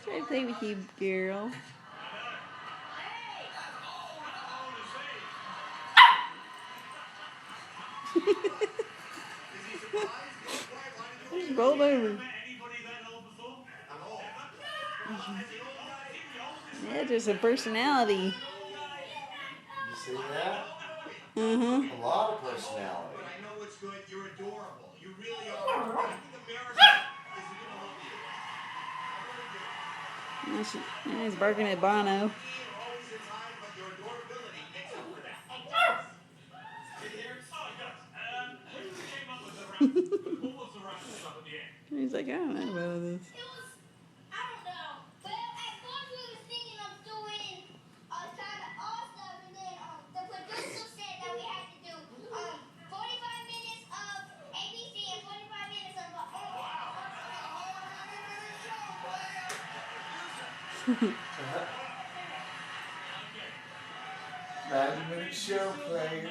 Try to play with you, girl. Just rolled over. Yeah, there's a personality. You see that? Uh-huh. A lot of personality. But I know it's good. You're adorable. You really are. I think America is gonna love you. Now he's barking at Bono. Always in time, but your adorability makes up for that. It does. He's like, I don't know about this. I don't know. Well, at first we was thinking of doing kind of all stuff, and then the producer said that we had to do 45 minutes of ABC and 45 minutes of Wow. 90-minute show player.